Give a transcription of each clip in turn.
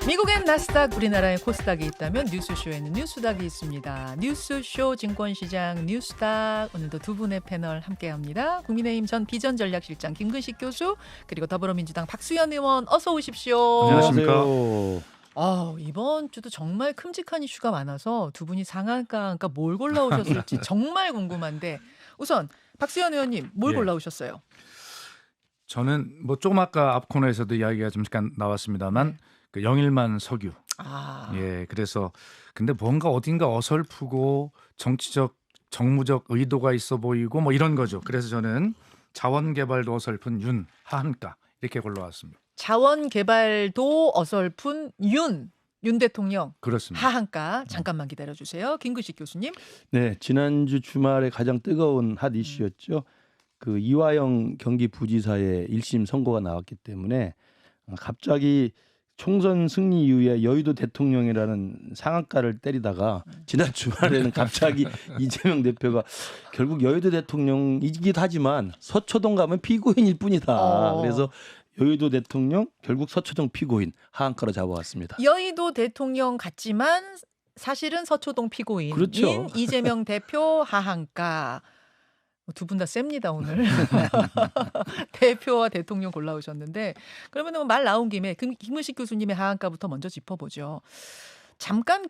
미국엔 나스닥, 우리나라에 코스닥이 있다면 뉴스쇼에는 뉴스닥이 있습니다. 뉴스쇼 증권시장 뉴스닥, 오늘도 두 분의 패널 함께합니다. 국민의힘 전 비전전략실장 김근식 교수, 그리고 더불어민주당 박수현 의원, 어서 오십시오. 안녕하십니까. 이번 주도 정말 큼직한 이슈가 많아서 두 분이 상한가 뭘 골라오셨을지 정말 궁금한데, 우선 박수현 의원님 뭘 예. 골라오셨어요? 저는 뭐 조금 아까 앞 코너에서도 이야기가 좀 잠깐 나왔습니다만 그 영일만 석유. 예, 그래서 근데 뭔가 어딘가 어설프고 정치적 정무적 의도가 있어 보이고 뭐 이런 거죠. 그래서 저는 자원개발도 어설픈 윤 하한가 이렇게 골라왔습니다. 자원개발도 어설픈 윤 대통령 그렇습니다. 하한가. 잠깐만 기다려주세요. 김근식 교수님. 네, 지난주 주말에 가장 뜨거운 핫 이슈였죠. 그 이화영 경기부지사의 1심 선고가 나왔기 때문에 갑자기 총선 승리 이후에 여의도 대통령이라는 상한가를 때리다가 지난 주말에는 갑자기 이재명 대표가 결국 여의도 대통령이기도 하지만 서초동 가면 피고인일 뿐이다. 그래서 여의도 대통령 결국 서초동 피고인 하한가로 잡아왔습니다. 여의도 대통령 같지만 사실은 서초동 피고인인 그렇죠. 이재명 대표 하한가. 두 분 다 셉니다 오늘. 대표와 대통령 골라오셨는데, 그러면 말 나온 김에 김근식 교수님의 하한가부터 먼저 짚어보죠. 잠깐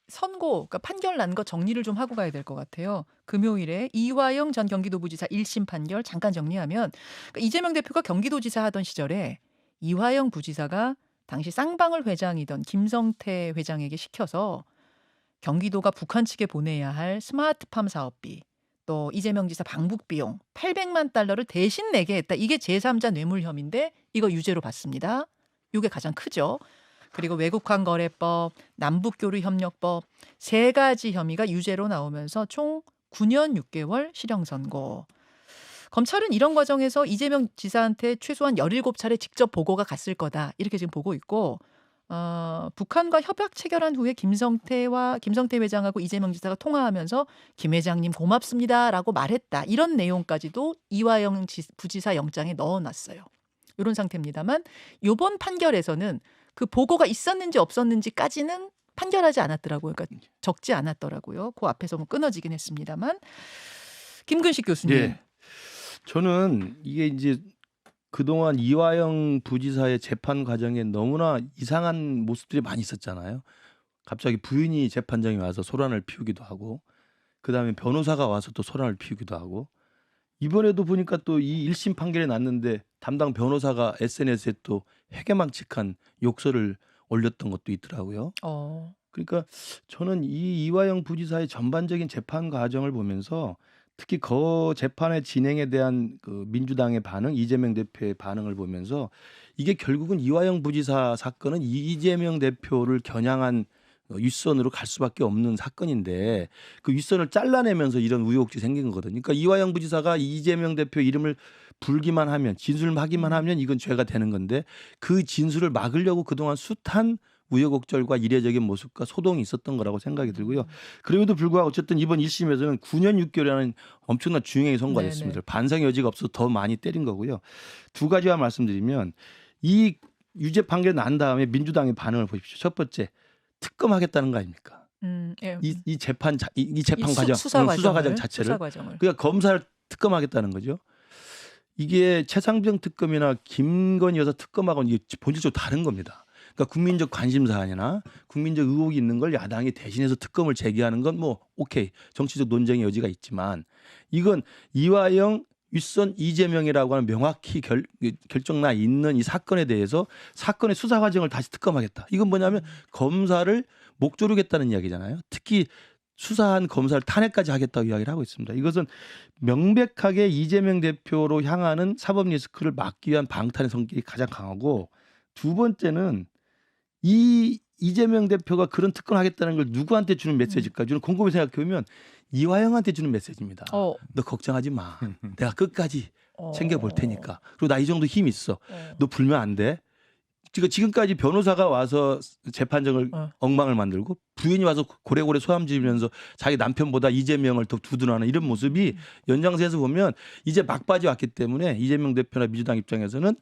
선고, 그러니까 판결 난 거 정리를 좀 하고 가야 될 것 같아요. 금요일에 이화영 전 경기도부지사 1심 판결 잠깐 정리하면, 그러니까 이재명 대표가 경기도지사 하던 시절에 이화영 부지사가 당시 쌍방울 회장이던 김성태 회장에게 시켜서 경기도가 북한 측에 보내야 할 스마트팜 사업비, 또 이재명 지사 방북 비용 800만 달러를 대신 내게 했다. 이게 제3자 뇌물 혐의인데 이거 유죄로 받습니다. 이게 가장 크죠. 그리고 외국환 거래법, 남북교류 협력법 세 가지 혐의가 유죄로 나오면서 총 9년 6개월 실형 선고. 검찰은 이런 과정에서 이재명 지사한테 최소한 17차례 직접 보고가 갔을 거다. 이렇게 지금 보고 있고, 북한과 협약 체결한 후에 김성태 회장하고 이재명 지사가 통화하면서 김 회장님 고맙습니다라고 말했다. 이런 내용까지도 이화영 부지사 영장에 넣어놨어요. 이런 상태입니다만 이번 판결에서는 그 보고가 있었는지 없었는지까지는 판결하지 않았더라고요. 그러니까 적지 않았더라고요. 그 앞에서 뭐 끊어지긴 했습니다만. 김근식 교수님. 예. 저는 이게 이제 그동안 이화영 부지사의 재판 과정에 너무나 이상한 모습들이 많이 있었잖아요. 갑자기 부인이 재판장에 와서 소란을 피우기도 하고, 그다음에 변호사가 와서 또 소란을 피우기도 하고, 이번에도 보니까 또 이 1심 판결이 났는데 담당 변호사가 SNS에 또 회개망측한 욕설을 올렸던 것도 있더라고요. 그러니까 저는 이 이화영 부지사의 전반적인 재판 과정을 보면서 특히 그 재판의 진행에 대한 그 민주당의 반응, 이재명 대표의 반응을 보면서 이게 결국은 이화영 부지사 사건은 이재명 대표를 겨냥한 윗선으로 갈 수밖에 없는 사건인데 그 윗선을 잘라내면서 이런 의혹이 생긴 거거든요. 그러니까 이화영 부지사가 이재명 대표 이름을 불기만 하면, 진술을 하기만 하면 이건 죄가 되는 건데 그 진술을 막으려고 그동안 숱한 우여곡절과 이례적인 모습과 소동이 있었던 거라고 생각이 들고요. 그럼에도 불구하고 어쨌든 이번 1심에서는 9년 6개월이라는 엄청난 중형이 선고가 됐습니다. 반성의 여지가 없어서 더 많이 때린 거고요. 두 가지만 말씀드리면 이 유죄 판결이 난 다음에 민주당의 반응을 보십시오. 첫 번째, 특검하겠다는 거 아닙니까? 이 재판 과정, 수사 과정 자체를. 그러니까 검사를 특검하겠다는 거죠. 이게 최상병 특검이나 김건희 여사 특검하고는 이게 본질적으로 다른 겁니다. 그러니까 국민적 관심 사안이나 국민적 의혹이 있는 걸 야당이 대신해서 특검을 제기하는 건 뭐 오케이, 정치적 논쟁의 여지가 있지만 이건 이화영 윗선 이재명이라고 하는 명확히 결정나 있는 이 사건에 대해서 사건의 수사 과정을 다시 특검하겠다. 이건 뭐냐면 검사를 목 조르겠다는 이야기잖아요. 특히 수사한 검사를 탄핵까지 하겠다고 이야기를 하고 있습니다. 이것은 명백하게 이재명 대표로 향하는 사법 리스크를 막기 위한 방탄의 성격이 가장 강하고, 두 번째는 이 이재명 대표가 그런 특검하겠다는 걸 누구한테 주는 메시지일까? 저는 곰곰이 생각해보면 이화영한테 주는 메시지입니다. 너 걱정하지 마. 내가 끝까지 챙겨볼 테니까. 그리고 나 이 정도 힘 있어. 너 불면 안 돼. 지금까지 변호사가 와서 재판정을 엉망을 만들고 부인이 와서 고래고래 소함 지으면서 자기 남편보다 이재명을 더 두둔하는 이런 모습이 연장선에서 보면 이제 막바지 왔기 때문에 이재명 대표나 민주당 입장에서는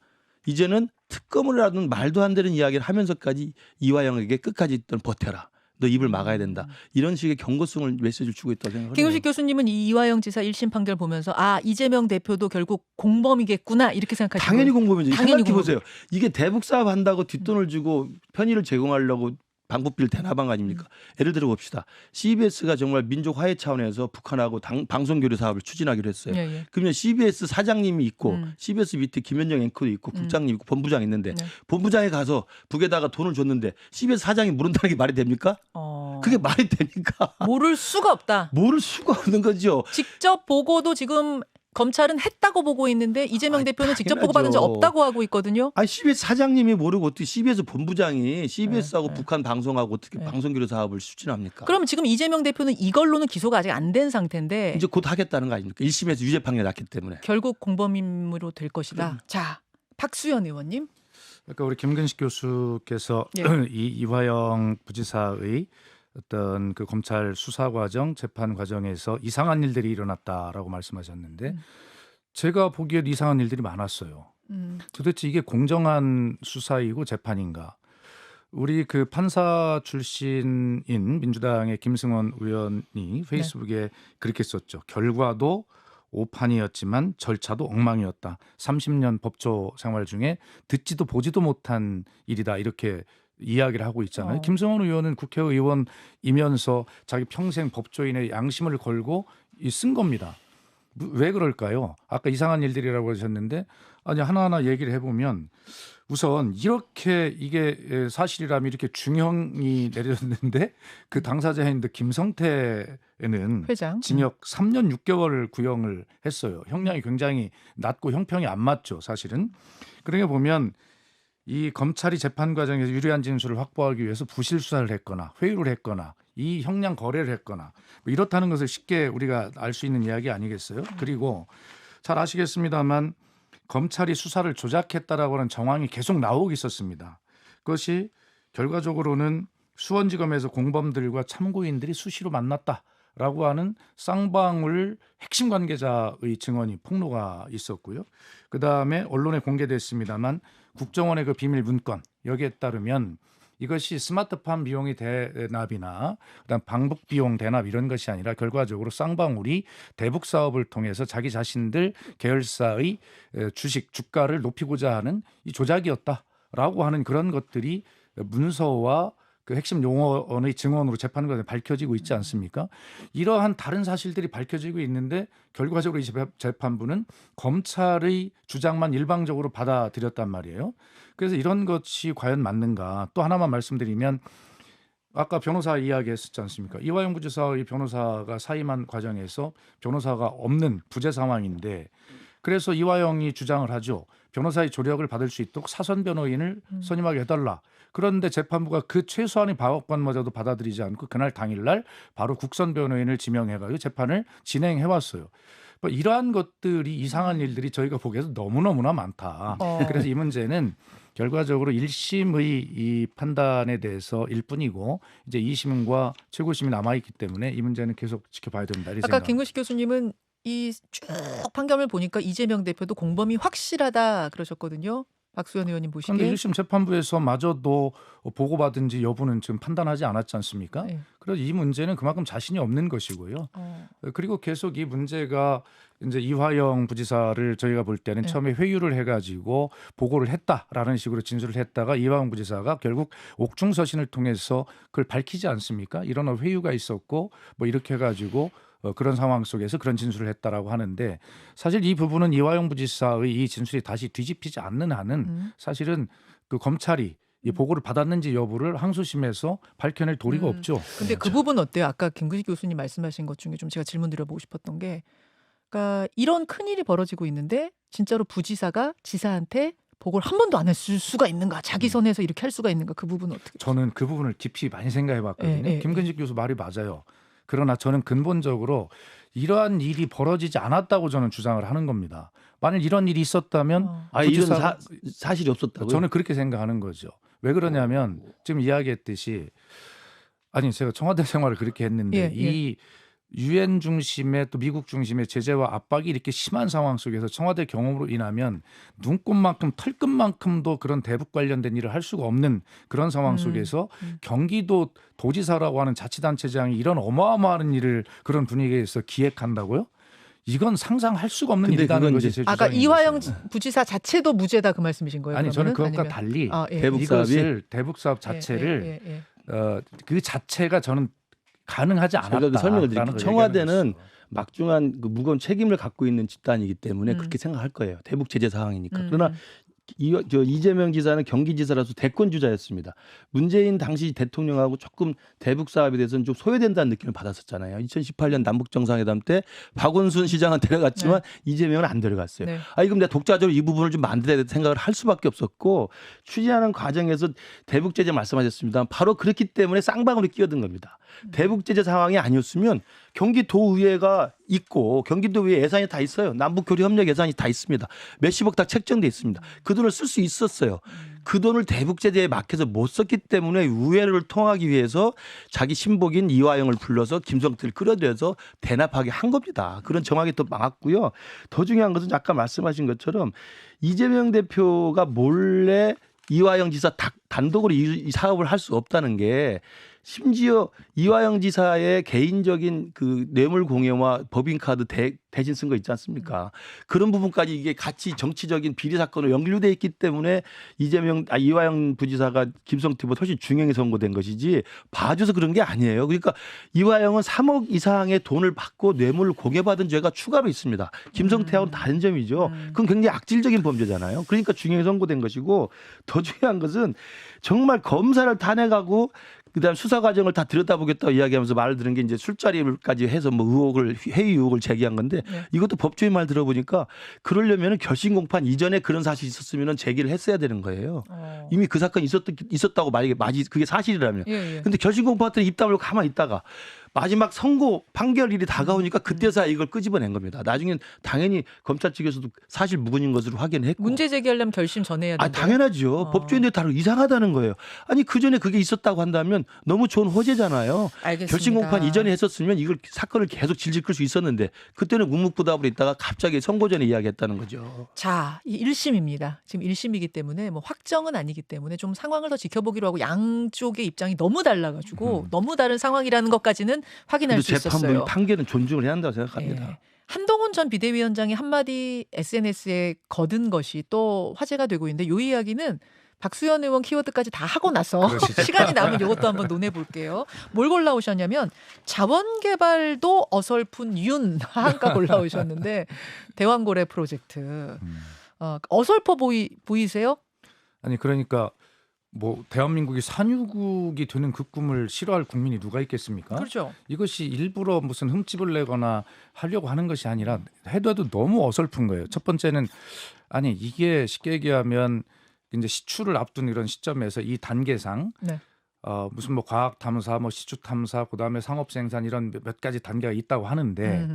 이제는 특검을 하든 말도 안 되는 이야기를 하면서까지 이화영에게 끝까지 버텨라. 너 입을 막아야 된다. 이런 식의 경고성을 메시지를 주고 있다고 생각해요. 김우식 교수님은 이 이화영 지사 1심 판결 보면서 이재명 대표도 결국 공범이겠구나 이렇게 생각하시고 당연히 공범이죠. 당연히 생각해 보세요. 이게 대북 사업 한다고 뒷돈을 주고 편의를 제공하려고 방북비를 대나방 아닙니까? 예를 들어 봅시다. CBS가 정말 민족 화해 차원에서 북한하고 방송 교류 사업을 추진하기로 했어요. 예. 그러면 CBS 사장님이 있고 CBS 밑에 김현정 앵커도 있고 국장님 있고 본부장 있는데 본부장에 가서 북에다가 돈을 줬는데 CBS 사장이 모른다는 게 말이 됩니까? 그게 말이 됩니까? 모를 수가 없다. 모를 수가 없는 거죠. 직접 보고도 지금 검찰은 했다고 보고 있는데 이재명 대표는 직접 보고받은 적 없다고 하고 있거든요. CBS 사장님이 모르고 어떻게 CBS 본부장이 CBS하고 북한 방송하고 어떻게 방송교류 사업을 추진합니까? 그럼 지금 이재명 대표는 이걸로는 기소가 아직 안 된 상태인데 이제 곧 하겠다는 거 아닙니까? 1심에서 유죄 판결 났기 때문에. 결국 공범으로 될 것이다. 자, 박수현 의원님. 그러니까 우리 김근식 교수께서 이화영 부지사의 어떤 그 검찰 수사 과정, 재판 과정에서 이상한 일들이 일어났다라고 말씀하셨는데 제가 보기에도 이상한 일들이 많았어요. 도대체 이게 공정한 수사이고 재판인가? 우리 그 판사 출신인 민주당의 김승원 의원이 페이스북에 그렇게 썼죠. 결과도 오판이었지만 절차도 엉망이었다. 30년 법조 생활 중에 듣지도 보지도 못한 일이다. 이렇게 이야기를 하고 있잖아요. 김성원 의원은 국회의원이면서 자기 평생 법조인의 양심을 걸고 쓴 겁니다. 왜 그럴까요? 아까 이상한 일들이라고 하셨는데 하나하나 얘기를 해보면 우선 이렇게 이게 사실이라면 이렇게 중형이 내려졌는데 그 당사자인 김성태는 회장 징역 3년 6개월을 구형을 했어요. 형량이 굉장히 낮고 형평이 안 맞죠, 사실은. 그러게 보면 이 검찰이 재판 과정에서 유리한 진술을 확보하기 위해서 부실 수사를 했거나 회유를 했거나 이 형량 거래를 했거나 뭐 이렇다는 것을 쉽게 우리가 알 수 있는 이야기 아니겠어요? 그리고 잘 아시겠습니다만 검찰이 수사를 조작했다라고 하는 정황이 계속 나오고 있었습니다. 그것이 결과적으로는 수원지검에서 공범들과 참고인들이 수시로 만났다라고 하는 쌍방울 핵심 관계자의 증언이 폭로가 있었고요. 그다음에 언론에 공개됐습니다만 국정원의 그 비밀 문건 여기에 따르면 이것이 스마트팜 비용의 대납이나 그다음 방북 비용 대납 이런 것이 아니라 결과적으로 쌍방울이 대북 사업을 통해서 자기 자신들 계열사의 주가를 높이고자 하는 이 조작이었다라고 하는 그런 것들이 문서와 그 핵심 용어의 증언으로 재판과정에 밝혀지고 있지 않습니까? 이러한 다른 사실들이 밝혀지고 있는데 결과적으로 이 재판부는 검찰의 주장만 일방적으로 받아들였단 말이에요. 그래서 이런 것이 과연 맞는가? 또 하나만 말씀드리면 아까 변호사 이야기했었지 않습니까? 이화영 부지사의 변호사가 사임한 과정에서 변호사가 없는 부재 상황인데 그래서 이화영이 주장을 하죠. 변호사의 조력을 받을 수 있도록 사선 변호인을 선임하게 해달라. 그런데 재판부가 그 최소한의 방어권마저도 받아들이지 않고 그날 당일날 바로 국선 변호인을 지명해가지고 재판을 진행해왔어요. 뭐 이러한 것들이 이상한 일들이 저희가 보기에도 너무너무나 많다. 그래서 이 문제는 결과적으로 1심의 이 판단에 대해서 일뿐이고 이제 2심과 최고심이 남아있기 때문에 이 문제는 계속 지켜봐야 된다. 아까 김근식 교수님은 이 쭉 판결을 보니까 이재명 대표도 공범이 확실하다 그러셨거든요. 박수현 의원님 보시기에. 그런데 1심 재판부에서 마저도 보고받은지 여부는 지금 판단하지 않았지 않습니까? 네. 그래서 이 문제는 그만큼 자신이 없는 것이고요. 그리고 계속 이 문제가 이제 이화영 부지사를 저희가 볼 때는 처음에 회유를 해가지고 보고를 했다라는 식으로 진술을 했다가 이화영 부지사가 결국 옥중서신을 통해서 그걸 밝히지 않습니까? 이런 회유가 있었고 뭐 이렇게 해가지고 그런 상황 속에서 그런 진술을 했다라고 하는데 사실 이 부분은 이화영 부지사의 이 진술이 다시 뒤집히지 않는 한은 사실은 그 검찰이 이 보고를 받았는지 여부를 항소심에서 밝혀낼 도리가 없죠. 근데 그 부분 어때요? 아까 김근식 교수님 말씀하신 것 중에 좀 제가 질문 드려보고 싶었던 게 그러니까 이런 큰일이 벌어지고 있는데 진짜로 부지사가 지사한테 보고를 한 번도 안 했을 수가 있는가? 자기 선에서 이렇게 할 수가 있는가? 그 부분은 어떻게? 저는 그 부분을 깊이 많이 생각해 봤거든요. 김근식 교수 말이 맞아요. 그러나 저는 근본적으로 이러한 일이 벌어지지 않았다고 저는 주장을 하는 겁니다. 만약 이런 일이 있었다면 이런 사실이 없었다고요? 저는 그렇게 생각하는 거죠. 왜 그러냐면 지금 이야기했듯이 제가 청와대 생활을 그렇게 했는데 이 유엔 중심의 또 미국 중심의 제재와 압박이 이렇게 심한 상황 속에서 청와대 경험으로 인하면 눈곱만큼 털끝만큼도 그런 대북 관련된 일을 할 수가 없는 그런 상황 속에서 경기도 도지사라고 하는 자치단체장이 이런 어마어마한 일을 그런 분위기에서 기획한다고요? 이건 상상할 수가 없는 근데 일이라는 그건 것이 이제 제 아까 주장인 이화영 것이에요. 부지사 자체도 무죄다 그 말씀이신 거예요? 아니 저는 그러면은? 그것과 아니면? 달리 대북 사업이? 이것을 대북 사업 자체를 그 자체가 저는 가능하지 제가 그 설명을 않았다라는 드릴게요. 걸 청와대는 얘기하는 것이죠. 막중한 그 무거운 책임을 갖고 있는 집단이기 때문에 그렇게 생각할 거예요. 대북 제재 상황이니까. 그러나 이재명 지사는 경기지사라서 대권 주자였습니다. 문재인 당시 대통령하고 조금 대북 사업에 대해서는 좀 소외된다는 느낌을 받았었잖아요. 2018년 남북 정상회담 때 박원순 시장은 데려갔지만 이재명은 안 데려갔어요. 네. 그럼 내가 독자적으로 이 부분을 좀 만들어야 생각을 할 수밖에 없었고 추진하는 과정에서 대북 제재 말씀하셨습니다. 바로 그렇기 때문에 쌍방울이 끼어든 겁니다. 대북 제재 상황이 아니었으면 경기도의회가 있고 경기도의회 예산이 다 있어요. 남북 교류 협력 예산이 다 있습니다. 몇십억 다 책정돼 있습니다. 그 돈을 쓸 수 있었어요. 그 돈을 대북 제재에 막혀서 못 썼기 때문에 의회를 통하기 위해서 자기 신복인 이화영을 불러서 김성태를 끌어들여서 대납하게 한 겁니다. 그런 정황이 또 막았고요. 더 중요한 것은 아까 말씀하신 것처럼 이재명 대표가 몰래 이화영 지사 단독으로 이 사업을 할 수 없다는 게 심지어 이화영 지사의 개인적인 그 뇌물 공여와 법인카드 대신 쓴 거 있지 않습니까? 그런 부분까지 이게 같이 정치적인 비리 사건으로 연루돼 있기 때문에 이화영 부지사가 김성태보다 훨씬 중형에 선고된 것이지 봐줘서 그런 게 아니에요. 그러니까 이화영은 3억 이상의 돈을 받고 뇌물을 공여받은 죄가 추가로 있습니다. 김성태하고는 다른 점이죠. 그건 굉장히 악질적인 범죄잖아요. 그러니까 중형에 선고된 것이고 더 중요한 것은 정말 검사를 탄핵하고 그다음 수사 과정을 다 들여다보겠다고 이야기하면서 말을 들은 게 이제 술자리까지 해서 뭐 회의 의혹을 제기한 건데 이것도 법조인 말 들어보니까 그러려면 결심 공판 이전에 그런 사실이 있었으면 제기를 했어야 되는 거예요. 이미 그 사건이 있었다고 만약에 그게 사실이라면. 근데 결심 공판 때 입 다물고 가만히 있다가 마지막 선고 판결일이 다가오니까 그때서야 이걸 끄집어낸 겁니다. 나중엔 당연히 검찰 측에서도 사실 무근인 것으로 확인했고. 문제 제기하려면 결심 전에 해야 된다. 당연하죠. 법조인들이 다르고 이상하다는 거예요. 아니 그전에 그게 있었다고 한다면 너무 좋은 호재잖아요. 알겠습니다. 결심 공판 이전에 했었으면 이걸 사건을 계속 질질 끌 수 있었는데 그때는 묵묵부답으로 있다가 갑자기 선고 전에 이야기했다는 거죠. 자, 이 1심입니다. 지금 1심이기 때문에 뭐 확정은 아니기 때문에 좀 상황을 더 지켜보기로 하고 양쪽의 입장이 너무 달라가지고 너무 다른 상황이라는 것까지는 확인할 수 있었어요. 재판부의 판결은 존중을 해야 한다고 생각합니다. 예. 한동훈 전 비대위원장이 한마디 SNS에 거둔 것이 또 화제가 되고 있는데 이 이야기는 박수현 의원 키워드까지 다 하고 나서 시간이 남으면 이것도 한번 논해볼게요. 뭘 골라오셨냐면 자원개발도 어설픈 한가 골라오셨는데 대왕고래 프로젝트. 어설퍼 보이세요? 아니 그러니까 뭐 대한민국이 산유국이 되는 그 꿈을 싫어할 국민이 누가 있겠습니까? 그렇죠. 이것이 일부러 무슨 흠집을 내거나 하려고 하는 것이 아니라 해도 너무 어설픈 거예요. 첫 번째는 아니 이게 쉽게 얘기하면 이제 시추를 앞둔 이런 시점에서 이 단계상 무슨 뭐 과학 탐사, 뭐 시추 탐사, 그다음에 상업 생산 이런 몇 가지 단계가 있다고 하는데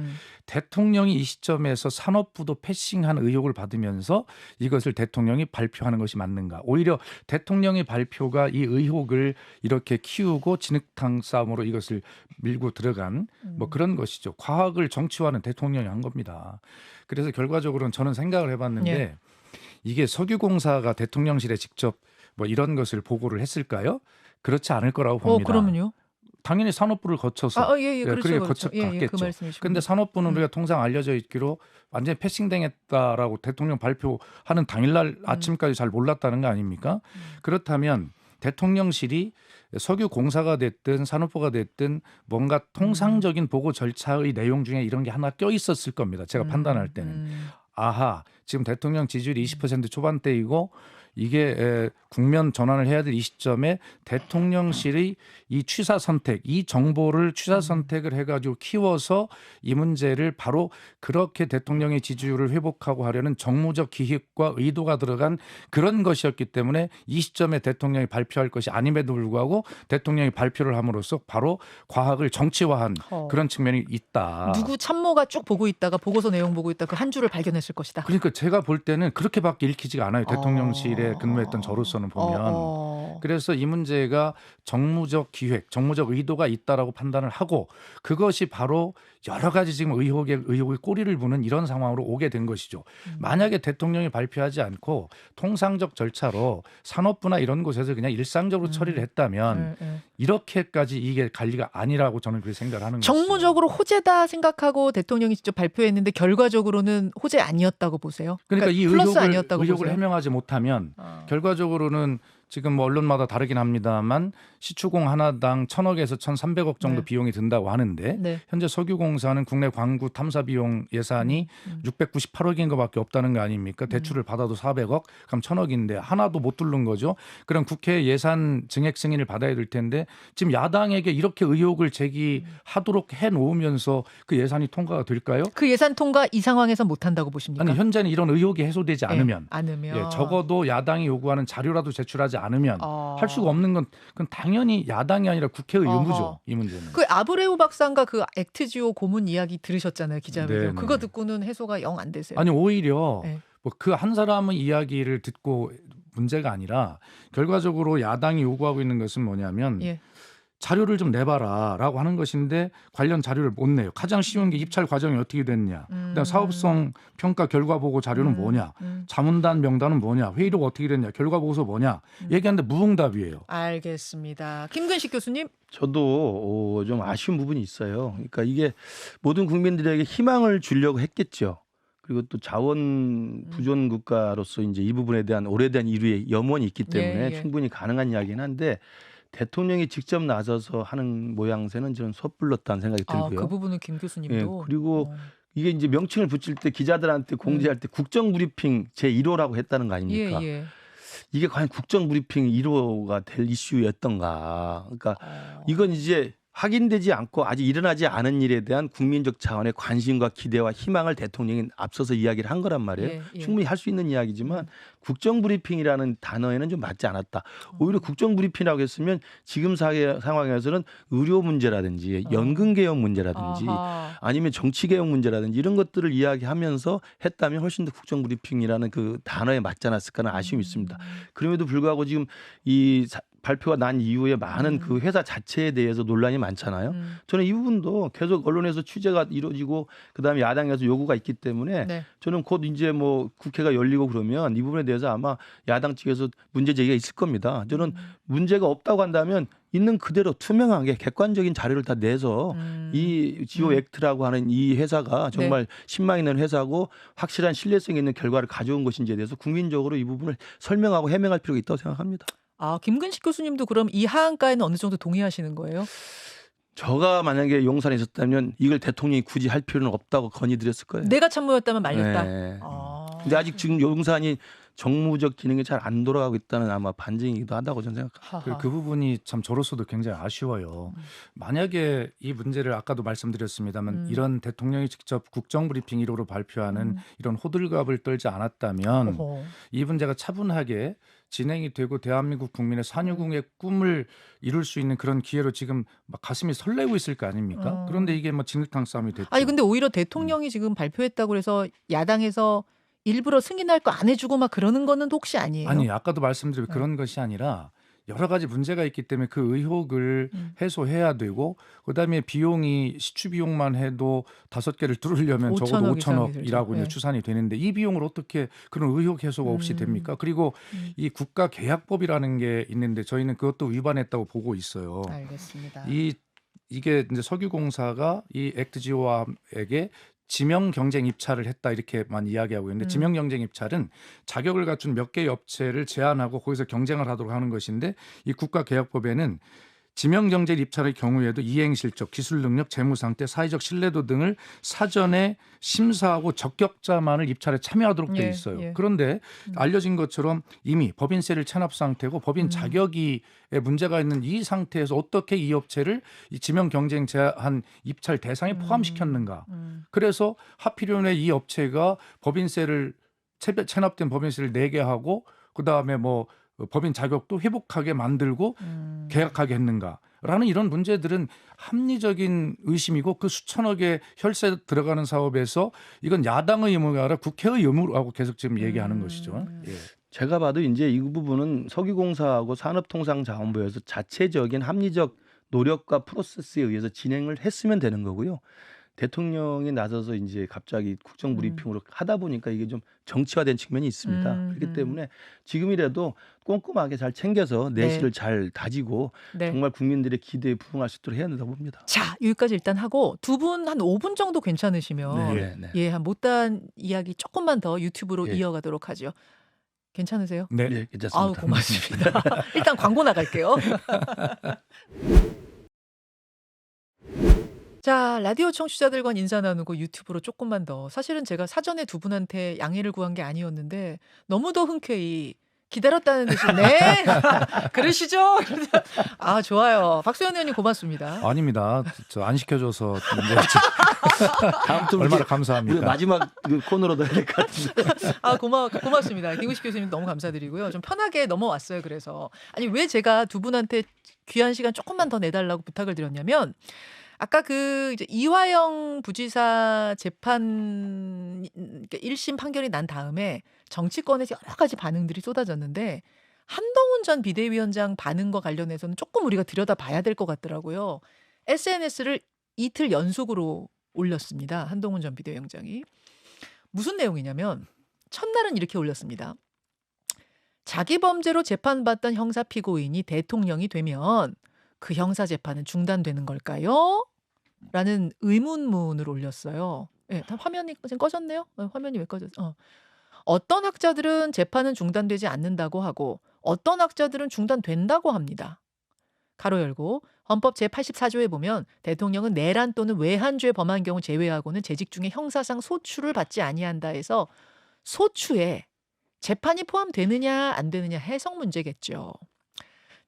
대통령이 이 시점에서 산업부도 패싱한 의혹을 받으면서 이것을 대통령이 발표하는 것이 맞는가? 오히려 대통령의 발표가 이 의혹을 이렇게 키우고 진흙탕 싸움으로 이것을 밀고 들어간 뭐 그런 것이죠. 과학을 정치화는 대통령이 한 겁니다. 그래서 결과적으로는 저는 생각을 해봤는데 이게 석유공사가 대통령실에 직접 뭐 이런 것을 보고를 했을까요? 그렇지 않을 거라고 봅니다. 그러면요? 당연히 산업부를 거쳐서 그렇죠. 갔겠죠. 그 말씀이시군요. 그런데 산업부는 우리가 통상 알려져 있기로 완전히 패싱당했다라고 대통령 발표하는 당일날 아침까지 잘 몰랐다는 거 아닙니까? 그렇다면 대통령실이 석유공사가 됐든 산업부가 됐든 뭔가 통상적인 보고 절차의 내용 중에 이런 게 하나 껴 있었을 겁니다. 제가 판단할 때는. 아하, 지금 대통령 지지율이 20% 초반대이고 이게 국면 전환을 해야 될 이 시점에 대통령실이 이 취사 선택, 이 정보를 취사 선택을 해가지고 키워서 이 문제를 바로 그렇게 대통령의 지지율을 회복하고 하려는 정무적 기획과 의도가 들어간 그런 것이었기 때문에 이 시점에 대통령이 발표할 것이 아님에도 불구하고 대통령이 발표를 함으로써 바로 과학을 정치화한 그런 측면이 있다. 누구 참모가 쭉 보고 있다가 보고서 내용 보고 있다 그 한 줄을 발견했을 것이다. 그러니까 제가 볼 때는 그렇게밖에 읽히지가 않아요. 대통령실의 정부에 근무했던 저로서는 보면 그래서 이 문제가 정무적 기획, 정무적 의도가 있다라고 판단을 하고 그것이 바로 여러 가지 지금 의혹의 꼬리를 무는 이런 상황으로 오게 된 것이죠. 만약에 대통령이 발표하지 않고 통상적 절차로 산업부나 이런 곳에서 그냥 일상적으로 처리를 했다면 이렇게까지 이게 관리가 아니라고 저는 그렇게 생각을 하는 거죠. 정무적으로 호재다 생각하고 대통령이 직접 발표했는데 결과적으로는 호재 아니었다고 보세요? 그러니까 이 플러스 아니었다고 의혹을 보세요? 해명하지 못하면 결과적으로는 지금 뭐 언론마다 다르긴 합니다만 시추공 하나당 1,000억에서 1,300억 정도 네. 비용이 든다고 하는데 네. 현재 석유공사는 국내 광구 탐사 비용 예산이 698억인 것밖에 없다는 거 아닙니까? 대출을 받아도 400억, 그럼 1,000억인데 하나도 못 뚫는 거죠. 그럼 국회 예산 증액 승인을 받아야 될 텐데 지금 야당에게 이렇게 의혹을 제기하도록 해놓으면서 그 예산이 통과가 될까요? 그 예산 통과 이 상황에서 못한다고 보십니까? 아니 현재는 이런 의혹이 해소되지 않으면, 않으면. 적어도 야당이 요구하는 자료라도 제출하지 않으면 할 수가 없는 건 그건 당연히 야당이 아니라 국회의 의무죠. 이 문제는. 그 아브레우 박사가 그 액트지오 고문 이야기 들으셨잖아요, 기자회견. 네네. 그거 듣고는 해소가 영 안 되세요? 아니 오히려 네. 뭐 그 한 사람의 이야기를 듣고 문제가 아니라 결과적으로 야당이 요구하고 있는 것은 뭐냐면 예. 자료를 좀 내봐라라고 하는 것인데 관련 자료를 못 내요. 가장 쉬운 게 입찰 과정이 어떻게 됐냐. 그다음 사업성 평가 결과 보고 자료는 뭐냐. 자문단 명단은 뭐냐. 회의록 어떻게 됐냐. 결과 보고서 뭐냐. 얘기하는데 무응답이에요. 알겠습니다. 김근식 교수님. 저도 좀 아쉬운 부분이 있어요. 그러니까 이게 모든 국민들에게 희망을 주려고 했겠죠. 그리고 또 자원 부존 국가로서 이제 이 부분에 대한 오래된 인류의 염원이 있기 때문에 충분히 가능한 이야기는 한데 대통령이 직접 나서서 하는 모양새는 저는 섣불렀다는 생각이 들고요. 그 부분은 김 교수님도. 그리고 이게 이제 명칭을 붙일 때 기자들한테 공지할 때 국정브리핑 제1호라고 했다는 거 아닙니까? 이게 과연 국정브리핑 1호가 될 이슈였던가. 그러니까 이건 이제 확인되지 않고 아직 일어나지 않은 일에 대한 국민적 차원의 관심과 기대와 희망을 대통령이 앞서서 이야기를 한 거란 말이에요. 충분히 할 수 있는 이야기지만 국정브리핑이라는 단어에는 좀 맞지 않았다. 오히려 국정브리핑이라고 했으면 지금 상황에서는 의료 문제라든지 연금개혁 문제라든지 아니면 정치개혁 문제라든지 이런 것들을 이야기하면서 했다면 훨씬 더 국정브리핑이라는 그 단어에 맞지 않았을까는 아쉬움이 있습니다. 그럼에도 불구하고 지금 이 발표가 난 이후에 많은 그 회사 자체에 대해서 논란이 많잖아요. 저는 이 부분도 계속 언론에서 취재가 이루어지고 그다음에 야당에서 요구가 있기 때문에 저는 곧 이제 뭐 국회가 열리고 그러면 이 부분에 대해서 아마 야당 측에서 문제 제기가 있을 겁니다. 저는 문제가 없다고 한다면 있는 그대로 투명하게 객관적인 자료를 다 내서 이 지오 액트라고 하는 이 회사가 정말 신망 있는 회사고 확실한 신뢰성 있는 결과를 가져온 것인지에 대해서 국민적으로 이 부분을 설명하고 해명할 필요가 있다고 생각합니다. 김근식 교수님도 그럼 이 하한가에는 어느 정도 동의하시는 거예요? 저가 만약에 용산에 있었다면 이걸 대통령이 굳이 할 필요는 없다고 건의드렸을 거예요. 내가 참모였다면 말렸다. 근데 아직 지금 용산이 정무적 기능이 잘 안 돌아가고 있다는 아마 반증이기도 하다고 저는 생각합니다. 그 부분이 참 저로서도 굉장히 아쉬워요. 만약에 이 문제를 아까도 말씀드렸습니다만 이런 대통령이 직접 국정브리핑 1호로 발표하는 이런 호들갑을 떨지 않았다면 이 문제가 차분하게 진행이 되고 대한민국 국민의 산유국의 꿈을 이룰 수 있는 그런 기회로 지금 막 가슴이 설레고 있을 거 아닙니까? 그런데 이게 뭐 진흙탕 싸움이 됐죠. 아니 근데 오히려 대통령이 지금 발표했다고 해서 야당에서 일부러 승인할 거 안 해주고 막 그러는 거는 혹시 아니에요? 아니 아까도 말씀드린 그런 것이 아니라 여러 가지 문제가 있기 때문에 그 의혹을 해소해야 되고 그다음에 비용이 시추 비용만 해도 5개를 뚫으려면 적어도 5천억이라고 이제 추산이 되는데 이 비용을 어떻게 그런 의혹 해소가 없이 됩니까? 그리고 이 국가계약법이라는 게 있는데 저희는 그것도 위반했다고 보고 있어요. 알겠습니다. 이게 이제 석유공사가 이 액트지오에게 지명 경쟁 입찰을 했다 이렇게만 이야기하고 있는데 지명 경쟁 입찰은 자격을 갖춘 몇 개의 업체를 제안하고 거기서 경쟁을 하도록 하는 것인데 이 국가계약법에는 지명 경쟁 입찰의 경우에도 이행 실적, 기술 능력, 재무 상태, 사회적 신뢰도 등을 사전에 심사하고 적격자만을 입찰에 참여하도록 돼 있어요. 그런데 알려진 것처럼 이미 법인세를 체납 상태고 법인 자격이 문제가 있는 이 상태에서 어떻게 이 업체를 이 지명 경쟁 제한 입찰 대상에 포함시켰는가? 그래서 하필이면 이 업체가 법인세를 체납된 법인세를 내게 하고 그다음에 뭐 법인 자격도 회복하게 만들고 계약하게 했는가라는 이런 문제들은 합리적인 의심이고 그 수천억의 혈세 들어가는 사업에서 이건 야당의 의무가 아니라 국회의 의무라고 계속 지금 얘기하는 것이죠. 제가 봐도 이제 이 부분은 석유공사하고 산업통상자원부에서 자체적인 합리적 노력과 프로세스에 의해서 진행을 했으면 되는 거고요. 대통령이 나서서 이제 갑자기 국정브리핑으로 하다 보니까 이게 좀 정치화된 측면이 있습니다. 그렇기 때문에 지금이라도 꼼꼼하게 잘 챙겨서 내실을 잘 다지고 네. 정말 국민들의 기대에 부응할 수 있도록 해야 된다고 봅니다. 자, 여기까지 일단 하고 두 분 한 5분 정도 괜찮으시면 네. 예, 한 못다한 이야기 조금만 더 유튜브로 예. 이어가도록 하죠. 괜찮으세요? 네. 네, 괜찮습니다. 아우, 고맙습니다. 일단 광고 나갈게요. 자, 라디오 청취자들과 인사 나누고 유튜브로 조금만 더. 사실은 제가 사전에 두 분한테 양해를 구한 게 아니었는데 너무도 흔쾌히 기다렸다는 듯이 네 그러시죠? 아, 좋아요. 박수현 의원님 고맙습니다. 아닙니다. 저 안 시켜줘서 다음 주 얼마나 우리 감사합니까? 마지막 그 코너로 넣어야 될 것 같은데. 아, 고맙습니다. 김우식 교수님 너무 감사드리고요. 좀 편하게 넘어왔어요. 그래서 아니 왜 제가 두 분한테 귀한 시간 조금만 더 내달라고 부탁을 드렸냐면 아까 그 이제 이화영 부지사 재판 1심 판결이 난 다음에 정치권에서 여러 가지 반응들이 쏟아졌는데 한동훈 전 비대위원장 반응과 관련해서는 조금 우리가 들여다봐야 될 것 같더라고요. SNS를 이틀 연속으로 올렸습니다. 한동훈 전 비대위원장이. 무슨 내용이냐면 첫날은 이렇게 올렸습니다. 자기 범죄로 재판받던 형사 피고인이 대통령이 되면 그 형사 재판은 중단되는 걸까요? 라는 의문문을 올렸어요. 예, 화면이 지금 꺼졌네요. 화면이 왜 꺼졌어? 어떤 학자들은 재판은 중단되지 않는다고 하고 어떤 학자들은 중단된다고 합니다. 가로 열고 헌법 제84조에 보면 대통령은 내란 또는 외환죄 범한 경우 제외하고는 재직 중에 형사상 소추를 받지 아니한다 해서 소추에 재판이 포함되느냐 안 되느냐 해석 문제겠죠.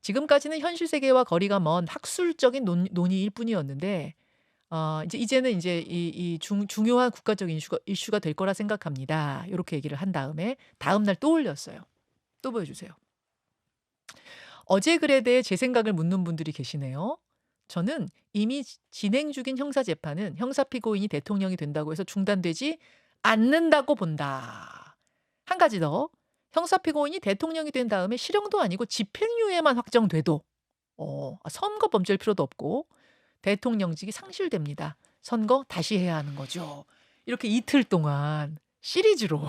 지금까지는 현실 세계와 거리가 먼 학술적인 논의일 뿐이었는데 이제는 이제 이 중요한 국가적인 이슈가 될 거라 생각합니다. 이렇게 얘기를 한 다음에 다음 날 또 올렸어요. 또 보여주세요. 어제 글에 대해 제 생각을 묻는 분들이 계시네요. 저는 이미 진행 중인 형사 재판은 형사 피고인이 대통령이 된다고 해서 중단되지 않는다고 본다. 한 가지 더. 형사 피고인이 대통령이 된 다음에 실형도 아니고 집행유예만 확정돼도 선거 범죄일 필요도 없고 대통령직이 상실됩니다. 선거 다시 해야 하는 거죠. 이렇게 이틀 동안 시리즈로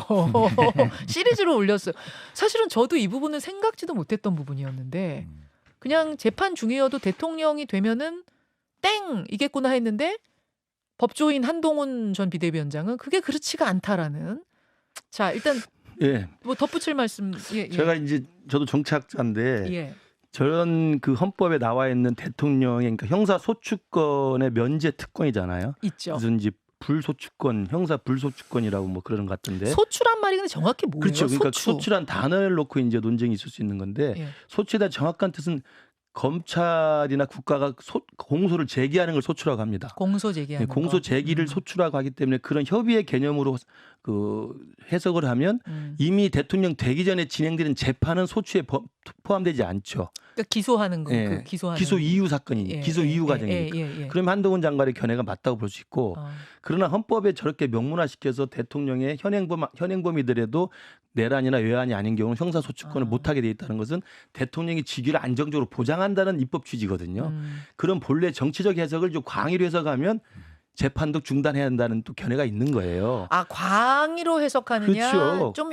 올렸어요. 사실은 저도 이 부분은 생각지도 못했던 부분이었는데 그냥 재판 중이어도 대통령이 되면은 땡 이겠구나 했는데 법조인 한동훈 전 비대위원장은 그게 그렇지가 않다라는. 자, 일단 예. 뭐 덧붙일 말씀. 예. 제가 이제 저도 정치학자인데 예. 저런 그 헌법에 나와 있는 대통령의 그러니까 형사 소추권의 면제 특권이잖아요. 있죠. 무슨 이제 불소추권, 형사 불소추권이라고 뭐 그러는 것 같은데. 소추란 말이 근데 정확히 뭐예요? 그렇죠. 그러니까 소추. 소추란 단어를 놓고 이제 논쟁이 있을 수 있는 건데 예. 소추에 대한 정확한 뜻은 검찰이나 국가가 공소를 제기하는 걸 소추라고 합니다. 공소 제기하는 거. 공소 제기를 소추라고 하기 때문에 그런 협의의 개념으로 그 해석을 하면 이미 대통령 되기 전에 진행되는 재판은 소추에 포함되지 않죠. 그러니까 기소하는 거. 예. 그 기소하는 기소 이후 사건이 예, 기소 이후 과정이니까. 예. 그러면 한동훈 장관의 견해가 맞다고 볼 수 있고 그러나 헌법에 저렇게 명문화시켜서 대통령의 현행범이더라도 내란이나 외환이 아닌 경우는 형사소추권을 못하게 돼 있다는 것은 대통령이 직위를 안정적으로 보장한다는 입법 취지거든요. 그런 본래 정치적 해석을 좀 광의로 해석하면 재판도 중단해야 한다는 또 견해가 있는 거예요. 아, 광의로 해석하느냐, 그렇죠. 좀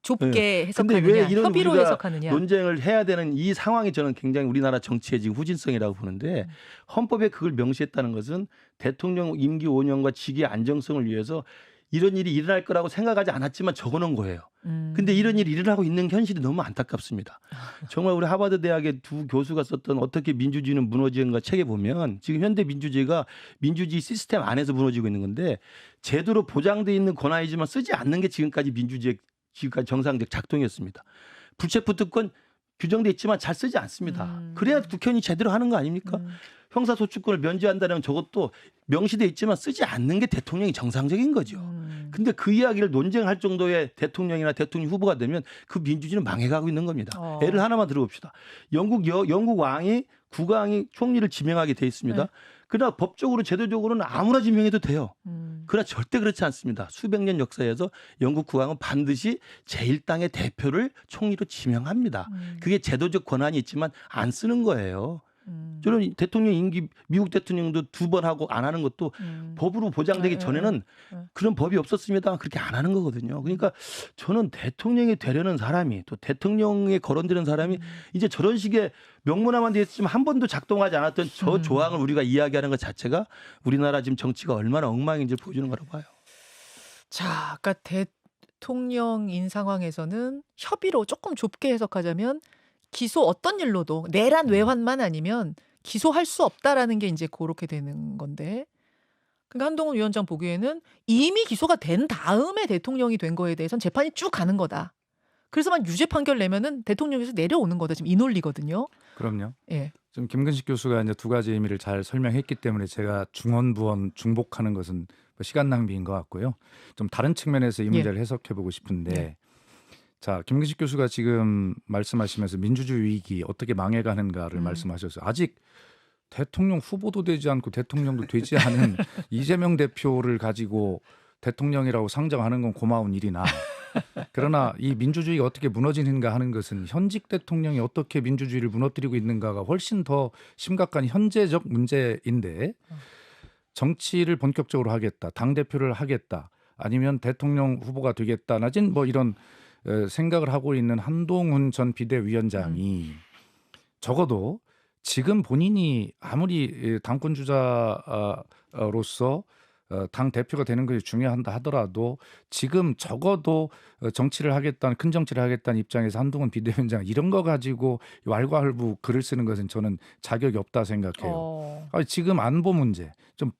좁게 네. 해석하느냐, 근데 왜 이런 협의로 우리가 해석하느냐. 논쟁을 해야 되는 이 상황이 저는 굉장히 우리나라 정치의 지금 후진성이라고 보는데 헌법에 그걸 명시했다는 것은 대통령 임기 5년과 직위의 안정성을 위해서 이런 일이 일어날 거라고 생각하지 않았지만 적어놓은 거예요. 근데 이런 일이 일어나고 있는 현실이 너무 안타깝습니다. 정말 우리 하버드 대학의 두 교수가 썼던 어떻게 민주주의는 무너지는가 책에 보면 지금 현대 민주주의가 민주주의 시스템 안에서 무너지고 있는 건데 제도로 보장돼 있는 권한이지만 쓰지 않는 게 지금까지 민주주의 지금까지 정상적 작동이었습니다. 불체포 특권 규정돼 있지만 잘 쓰지 않습니다. 그래야 국회의원이 제대로 하는 거 아닙니까? 형사소추권을 면제한다는 저것도 명시돼 있지만 쓰지 않는 게 대통령이 정상적인 거죠. 근데 그 이야기를 논쟁할 정도의 대통령이나 대통령 후보가 되면 그 민주주의는 망해가고 있는 겁니다. 예를 하나만 들어봅시다. 영국 왕이 국왕이 총리를 지명하게 돼 있습니다. 네. 그러나 법적으로 제도적으로는 아무나 지명해도 돼요. 음. 그러나 절대 그렇지 않습니다. 수백 년 역사에서 영국 국왕은 반드시 제1당의 대표를 총리로 지명합니다. 그게 제도적 권한이 있지만 안 쓰는 거예요. 저는 대통령 임기 미국 대통령도 2번 하고 안 하는 것도 법으로 보장되기 전에는 그런 법이 없었습니다. 그렇게 안 하는 거거든요. 그러니까 저는 대통령이 되려는 사람이 또 대통령에 거론되는 사람이 이제 저런 식의 명문화만 되어 있지만 한 번도 작동하지 않았던 저 조항을 우리가 이야기하는 것 자체가 우리나라 지금 정치가 얼마나 엉망인지를 보여주는 거라고 봐요. 자, 아까 대통령인 상황에서는 협의로 조금 좁게 해석하자면 기소 어떤 일로도 내란 외환만 아니면 기소할 수 없다라는 게 이제 그렇게 되는 건데. 그러니까 한동훈 위원장 보기에는 이미 기소가 된 다음에 대통령이 된 거에 대해서는 재판이 쭉 가는 거다. 그래서만 유죄 판결 내면은 대통령에서 내려오는 거다. 지금 이 논리거든요. 그럼요. 예. 지금 김근식 교수가 이제 두 가지 의미를 잘 설명했기 때문에 제가 중언부언 중복하는 것은 시간 낭비인 것 같고요. 좀 다른 측면에서 이 문제를 해석해 보고 싶은데 예. 자, 김근식 교수가 지금 말씀하시면서 민주주의 위기 어떻게 망해가는가를 말씀하셨어요. 아직 대통령 후보도 되지 않고 대통령도 되지 않은 이재명 대표를 가지고 대통령이라고 상정하는 건 고마운 일이나 그러나 이 민주주의가 어떻게 무너지는가 하는 것은 현직 대통령이 어떻게 민주주의를 무너뜨리고 있는가가 훨씬 더 심각한 현재적 문제인데 정치를 본격적으로 하겠다, 당대표를 하겠다, 아니면 대통령 후보가 되겠다, 나진 뭐 이런 생각을 하고 있는 한동훈 전 비대위원장이 적어도 지금 본인이 아무리 당권 주자로서 당 대표가 되는 것이 중요하다 하더라도 지금 적어도 정치를 하겠다는 큰 정치를 하겠다는 입장에서 한동훈 비대위원장 이런 거 가지고 왈가왈부 글을 쓰는 것은 저는 자격이 없다 생각해요. 아니, 지금 안보 문제 좀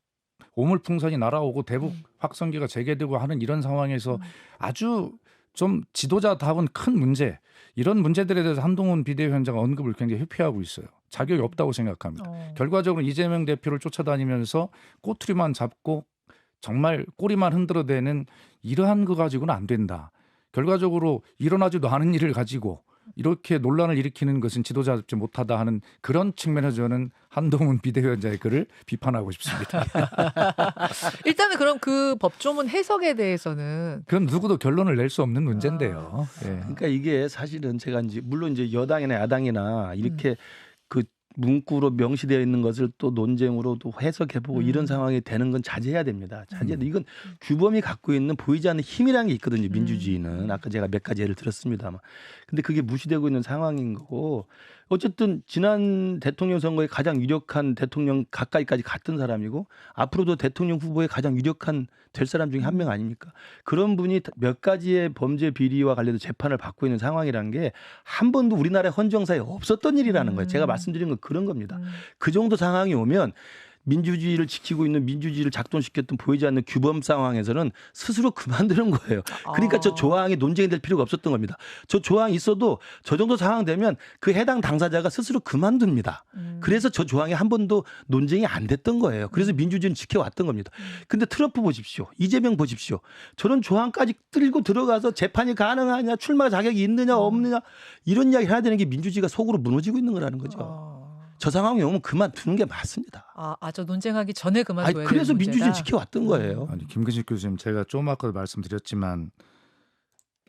오물풍선이 날아오고 대북 확성기가 재개되고 하는 이런 상황에서 아주 좀 지도자다운 큰 문제 이런 문제들에 대해서 한동훈 비대위원장 언급을 굉장히 회피하고 있어요. 자격이 없다고 생각합니다. 결과적으로 이재명 대표를 쫓아다니면서 꼬투리만 잡고 정말 꼬리만 흔들어대는 이러한 거 가지고는 안 된다. 결과적으로 일어나지도 않은 일을 가지고 이렇게 논란을 일으키는 것은 지도자답지 못하다 하는 그런 측면에서 저는 한동훈 비대위원장의 글을 비판하고 싶습니다. 일단은 그럼 그 법조문 해석에 대해서는 그건 누구도 결론을 낼 수 없는 문제인데요. 예. 그러니까 이게 사실은 제가 이제 물론 이제 여당이나 야당이나 이렇게 그 문구로 명시되어 있는 것을 또 논쟁으로 또 해석해보고 이런 상황이 되는 건 자제해야 됩니다. 이건 규범이 갖고 있는 보이지 않는 힘이라는 게 있거든요. 민주주의는 아까 제가 몇 가지 예를 들었습니다만, 근데 그게 무시되고 있는 상황인 거고 어쨌든 지난 대통령 선거에 가장 유력한 대통령 가까이까지 갔던 사람이고 앞으로도 대통령 후보에 가장 유력한 될 사람 중에 한 명 아닙니까? 그런 분이 몇 가지의 범죄 비리와 관련해서 재판을 받고 있는 상황이라는 게 한 번도 우리나라의 헌정사에 없었던 일이라는 거예요. 제가 말씀드린 건 그런 겁니다. 그 정도 상황이 오면 민주주의를 지키고 있는 민주주의를 작동시켰던 보이지 않는 규범 상황에서는 스스로 그만두는 거예요. 그러니까 저 조항이 논쟁이 될 필요가 없었던 겁니다. 저 조항이 있어도 저 정도 상황 되면 그 해당 당사자가 스스로 그만둡니다. 그래서 저 조항이 한 번도 논쟁이 안 됐던 거예요. 그래서 민주주의는 지켜왔던 겁니다. 근데 트럼프 보십시오. 이재명 보십시오. 저런 조항까지 끌고 들어가서 재판이 가능하냐, 출마 자격이 있느냐 없느냐 이런 이야기 해야 되는 게 민주주의가 속으로 무너지고 있는 거라는 거죠. 저 상황이 오면 그만두는 게 맞습니다. 저 논쟁하기 전에 그만둬야 되는 그래서 문제다. 민주주의 지켜왔던 거예요. 아니, 김근식 교수님, 제가 좀 아까도 말씀드렸지만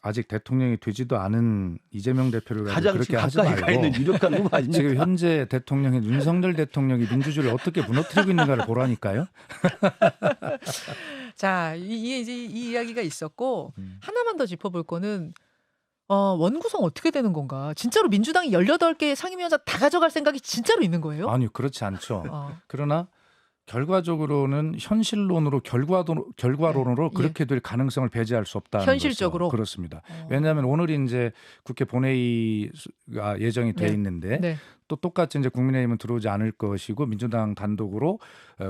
아직 대통령이 되지도 않은 이재명 대표를 가지고 가장 그렇게 하지 가까이 가 있는 말고 유력한 후보 아닙니까? 지금 현재 대통령인 윤석열 대통령이 민주주의를 어떻게 무너뜨리고 있는가를 보라니까요. 자, 이 이야기가 있었고 하나만 더 짚어볼 거는 원구성 어떻게 되는 건가? 진짜로 민주당이 18개 상임위원장 다 가져갈 생각이 진짜로 있는 거예요? 아니요, 그렇지 않죠. 그러나 결과적으로는 현실론으로 결과론으로 그렇게 될 가능성을 배제할 수 없다는 현실적으로? 것이죠. 그렇습니다. 왜냐하면 오늘 이제 국회 본회의가 예정이 돼 있는데 또 똑같이 이제 국민의힘은 들어오지 않을 것이고 민주당 단독으로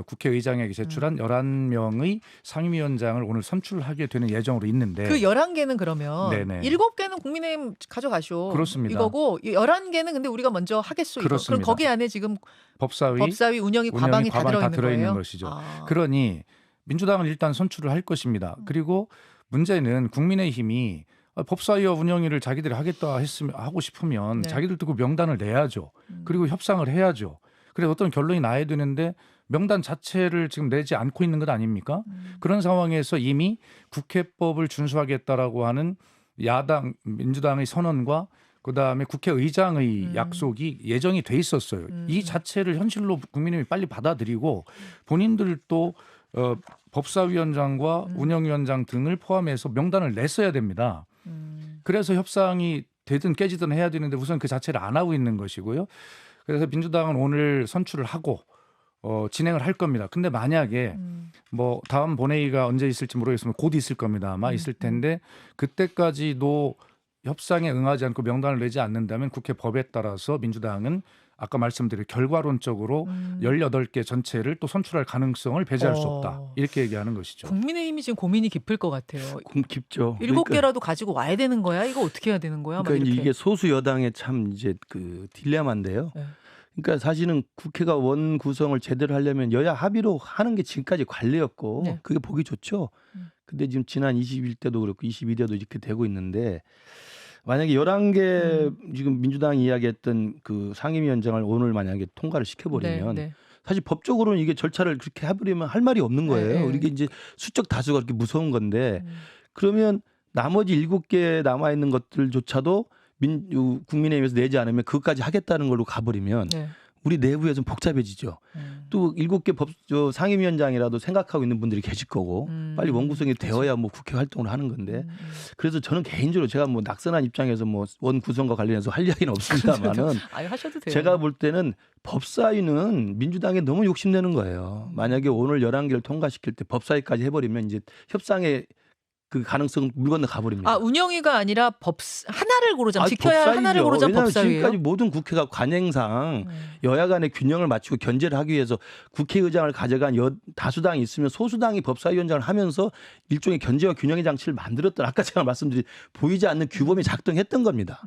국회의장에게 제출한 11명의 상임위원장을 오늘 선출하게 되는 예정으로 있는데 그 11개는 그러면 네네. 7개는 국민의힘 가져가쇼. 그렇습니다. 이거고 11개는 근데 우리가 먼저 하겠소. 그렇습니다. 그럼 거기 안에 지금 법사위 운영이 과방이 다 들어있는 거예요? 것이죠. 그러니 민주당은 일단 선출을 할 것입니다. 그리고 문제는 국민의힘이 법사위와 운영위를 자기들이 하겠다 했으면 하고 싶으면 자기들도 그 명단을 내야죠. 그리고 협상을 해야죠. 그래서 어떤 결론이 나야 되는데 명단 자체를 지금 내지 않고 있는 것 아닙니까? 그런 상황에서 이미 국회법을 준수하겠다라고 하는 야당 민주당의 선언과 그다음에 국회의장의 약속이 예정이 돼 있었어요. 이 자체를 현실로 국민의힘이 빨리 받아들이고 본인들도 법사위원장과 운영위원장 등을 포함해서 명단을 냈어야 됩니다. 그래서 협상이 되든 깨지든 해야 되는데 우선 그 자체를 안 하고 있는 것이고요. 그래서 민주당은 오늘 선출을 하고 진행을 할 겁니다. 근데 만약에 뭐 다음 본회의가 언제 있을지 모르겠으면 곧 있을 겁니다. 아마 있을 텐데 그때까지도 협상에 응하지 않고 명단을 내지 않는다면 국회 법에 따라서 민주당은 아까 말씀드린 결과론적으로 18개 전체를 또 선출할 가능성을 배제할 수 없다. 이렇게 얘기하는 것이죠. 국민의힘이 지금 고민이 깊을 것 같아요. 깊죠. 7개라도 가지고 와야 되는 거야? 이거 어떻게 해야 되는 거야? 막 그러니까 이렇게. 이게 소수 여당의 참 이제 그 딜레마인데요. 네. 그러니까 사실은 국회가 원 구성을 제대로 하려면 여야 합의로 하는 게 지금까지 관례였고 네. 그게 보기 좋죠. 근데 지금 지난 21대도 그렇고 22대도 이렇게 되고 있는데 만약에 11개 지금 민주당이 이야기했던 그 상임위원장을 오늘 만약에 통과를 시켜버리면 네. 사실 법적으로는 이게 절차를 그렇게 해버리면 할 말이 없는 거예요. 네. 이게 이제 수적 다수가 그렇게 무서운 건데 그러면 나머지 7개 남아있는 것들조차도 국민의힘에서 내지 않으면 그것까지 하겠다는 걸로 가버리면 네. 우리 내부에 좀 복잡해지죠. 또 7개 상임위원장이라도 생각하고 있는 분들이 계실 거고 빨리 원구성이 되어야 뭐 국회 활동을 하는 건데 그래서 저는 개인적으로 제가 뭐 낙선한 입장에서 뭐 원구성과 관련해서 할 이야기는 없습니다만은 아유, 하셔도 돼요. 제가 볼 때는 법사위는 민주당에 너무 욕심내는 거예요. 만약에 오늘 11개를 통과시킬 때 법사위까지 해버리면 이제 협상에 그 가능성 물 건너 가버립니다. 아, 운영위가 아니라 하나를 고르자면 지켜야 할 법사위죠. 하나를 고르자면 왜냐하면 법사위예요. 지금까지 모든 국회가 관행상 여야 간의 균형을 맞추고 견제를 하기 위해서 국회의장을 가져간 다수당이 있으면 소수당이 법사위원장을 하면서 일종의 견제와 균형의 장치를 만들었던 아까 제가 말씀드린 보이지 않는 규범이 작동했던 겁니다.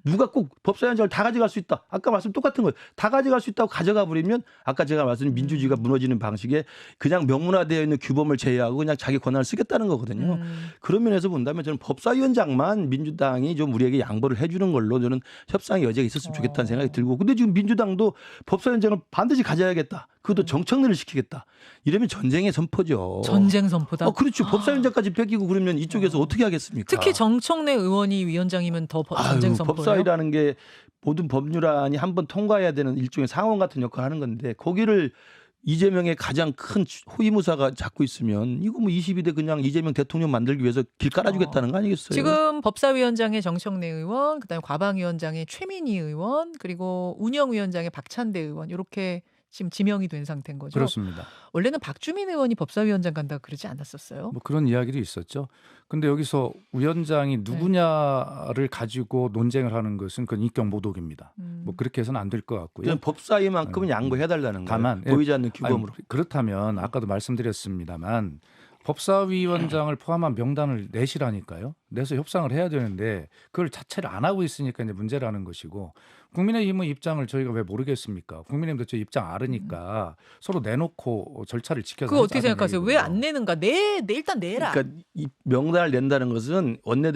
누가 꼭 법사위원장을 다 가져갈 수 있다. 아까 말씀 똑같은 거예요. 다 가져갈 수 있다고 가져가 버리면 아까 제가 말씀드린 민주주의가 무너지는 방식에 그냥 명문화되어 있는 규범을 제외하고 그냥 자기 권한을 쓰겠다는 거거든요. 그런 면에서 본다면 저는 법사위원장만 민주당이 좀 우리에게 양보를 해주는 걸로 저는 협상의 여지가 있었으면 좋겠다는 생각이 들고 근데 지금 민주당도 법사위원장을 반드시 가져야겠다. 그것도 정청래를 시키겠다. 이러면 전쟁의 선포죠. 전쟁 선포다. 그렇죠. 법사위원장까지 뺏기고 그러면 이쪽에서 어떻게 하겠습니까? 특히 정청래 의원이 위원장이면 더 전쟁 선포예요. 법사위라는 게 모든 법률안이 한번 통과해야 되는 일종의 상원 같은 역할을 하는 건데 거기를 이재명의 가장 큰 호위무사가 잡고 있으면 이거 뭐 22대 그냥 이재명 대통령 만들기 위해서 길 깔아주겠다는 거 아니겠어요? 지금 법사위원장의 정청래 의원, 그다음에 과방위원장의 최민희 의원, 그리고 운영위원장의 박찬대 의원 이렇게 지금 지명이 된 상태인 거죠. 그렇습니다. 원래는 박주민 의원이 법사위원장 간다 그러지 않았었어요? 뭐 그런 이야기도 있었죠. 근데 여기서 위원장이 누구냐를 가지고 논쟁을 하는 것은 그건 인격 모독입니다. 뭐 그렇게 해서는 안 될 것 같고요. 법사위만큼은 양보해달라는 거예요. 다만 보이지 않는 규범으로. 그렇다면 아까도 말씀드렸습니다만 법사위원장을 포함한 명단을 내시라니까요. 내서 협상을 해야 되는데 그걸 자체를 안 하고 있으니까 이제 문제라는 것이고 국민의힘의 입장을 저희가 왜 모르겠습니까? 국민의힘도 저 입장 알으니까 서로 내놓고 절차를 지켜서 그거 어떻게 하자는 생각하세요? 왜 얘기거든요. 안 내는가? 일단 내라. 그러니까 이 명단을 낸다는 것은 원내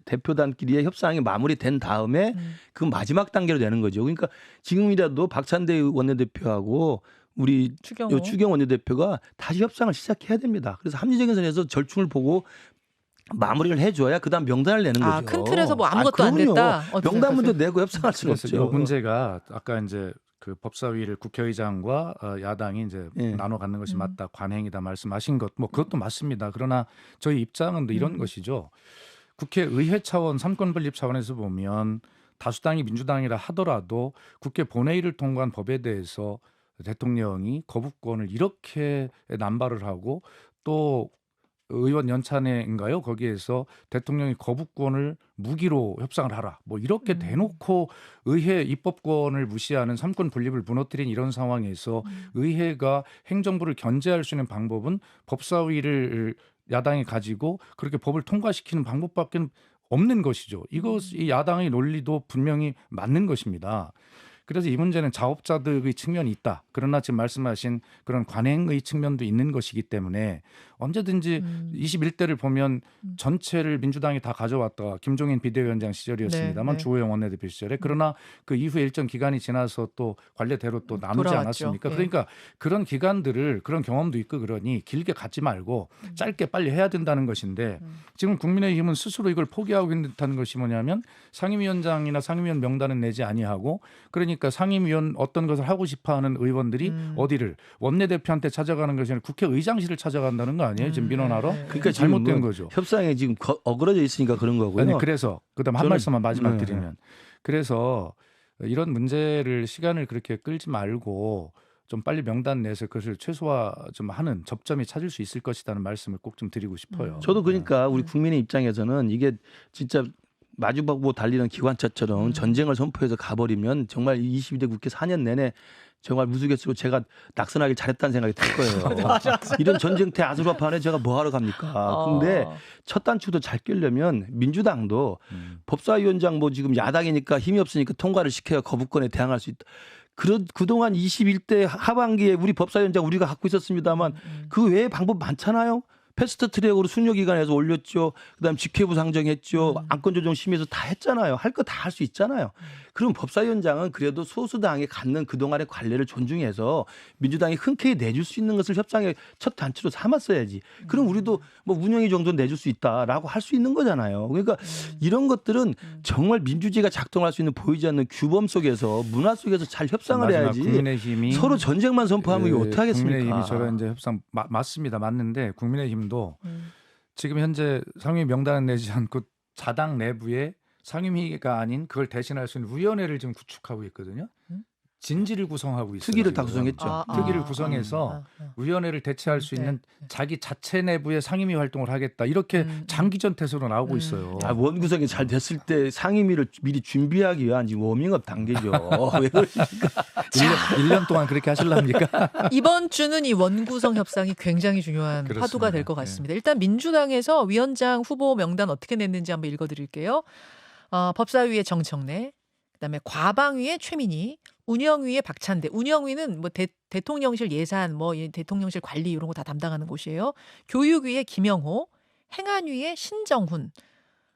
대표단끼리의 협상이 마무리된 다음에 그 마지막 단계로 되는 거죠. 그러니까 지금이라도 박찬대 원내대표하고 우리 추경 원내대표가 다시 협상을 시작해야 됩니다. 그래서 합리적인 선에서 절충을 보고 마무리를 해줘야 그다음 명단을 내는 거죠. 큰 틀에서 뭐 아무것도 안 됐다. 명단 먼저 내고 협상할 수는 그래서 없죠. 이 문제가 아까 이제 그 법사위를 국회의장과 야당이 이제 나눠 갖는 것이 맞다, 관행이다 말씀하신 것, 뭐 그것도 맞습니다. 그러나 저희 입장은 이런 것이죠. 국회의회 차원, 삼권분립 차원에서 보면 다수당이 민주당이라 하더라도 국회 본회의를 통과한 법에 대해서 대통령이 거부권을 이렇게 남발을 하고 또 의원 연찬회인가요? 거기에서 대통령이 거부권을 무기로 협상을 하라. 뭐 이렇게 대놓고 의회 입법권을 무시하는 삼권 분립을 무너뜨린 이런 상황에서 의회가 행정부를 견제할 수 있는 방법은 법사위를 야당이 가지고 그렇게 법을 통과시키는 방법밖에 없는 것이죠. 이 야당의 논리도 분명히 맞는 것입니다. 그래서 이 문제는 자업자득의 측면이 있다. 그러나 지금 말씀하신 그런 관행의 측면도 있는 것이기 때문에 언제든지 21대를 보면 전체를 민주당이 다 가져왔다가 김종인 비대위원장 시절이었습니다만 네. 주호영 원내대표 시절에 그러나 그 이후에 일정 기간이 지나서 또 관례대로 또 나누지 돌아왔죠. 않았습니까? 예. 그러니까 그런 기간들을 그런 경험도 있고 그러니 길게 갖지 말고 짧게 빨리 해야 된다는 것인데 지금 국민의힘은 스스로 이걸 포기하고 있는 듯한 것이 뭐냐면 상임위원장이나 상임위원 명단은 내지 아니하고 그러니까 상임위원 어떤 것을 하고 싶어하는 의원들이 어디를 원내대표한테 찾아가는 것이 아니라 국회의장실을 찾아간다는 거 아니에요? 지금 민원하러? 그러니까 잘못된 지금 거죠. 협상에 지금 어그러져 있으니까 그런 거고요. 아니, 그래서 그다음 한 저는- 말씀만 마지막 네. 드리면 그래서 이런 문제를 시간을 그렇게 끌지 말고 좀 빨리 명단 내서 그것을 최소화 좀 하는 접점이 찾을 수 있을 것이라는 말씀을 꼭 좀 드리고 싶어요. 저도 그러니까 우리 국민의 입장에서는 이게 진짜 마주보고 달리는 기관차처럼 전쟁을 선포해서 가버리면 정말 22대 국회 4년 내내 정말 무수겠고 제가 낙선하길 잘했다는 생각이 들 거예요. 이런 전쟁태 아수라판에 제가 뭐하러 갑니까? 근데 첫 단추도 잘 끼려면 민주당도 법사위원장 뭐 지금 야당이니까 힘이 없으니까 통과를 시켜야 거부권에 대항할 수 있다. 그동안 21대 하반기에 우리 법사위원장 우리가 갖고 있었습니다만 그 외에 방법 많잖아요. 패스트 트랙으로 숙려기관에서 올렸죠. 그다음 직회부 상정했죠. 안건조정심의에서 다 했잖아요. 할 거 다 할 수 있잖아요. 그럼 법사위원장은 그래도 소수당이 갖는 그동안의 관례를 존중해서 민주당이 흔쾌히 내줄 수 있는 것을 협상의 첫 단추로 삼았어야지. 그럼 우리도 뭐 운영위 정도 내줄 수 있다라고 할 수 있는 거잖아요. 그러니까 이런 것들은 정말 민주주의가 작동할 수 있는 보이지 않는 규범 속에서 문화 속에서 잘 협상을 마지막 해야지. 국민의힘이 서로 전쟁만 선포하면 이거 어떻게 하겠습니까? 국민의힘이 저런 이제 협상 맞습니다. 맞는데 국민의힘도 지금 현재 상임위 명단을 내지 않고 자당 내부에 상임위가 아닌 그걸 대신할 수 있는 위원회를 지금 구축하고 있거든요. 진지를 구성하고 있어요. 특위를 다 지금. 구성했죠. 특위를 구성해서 위원회를 대체할 수 있는 자기 자체 내부의 상임위 활동을 하겠다. 이렇게 장기전 태세로 나오고 있어요. 아, 원구성이 잘 됐을 때 상임위를 미리 준비하기 위한 지금 워밍업 단계죠. 왜 그러십니까? 1년 동안 그렇게 하실랍니까? 이번 주는 이 원구성 협상이 굉장히 중요한 그렇습니다. 화두가 될 것 같습니다. 일단 민주당에서 위원장 후보 명단 어떻게 냈는지 한번 읽어드릴게요. 법사위의 정청래, 그다음에 과방위의 최민희, 운영위의 박찬대. 운영위는 뭐 대통령실 예산, 뭐 대통령실 관리 이런 거 다 담당하는 곳이에요. 교육위의 김영호, 행안위의 신정훈,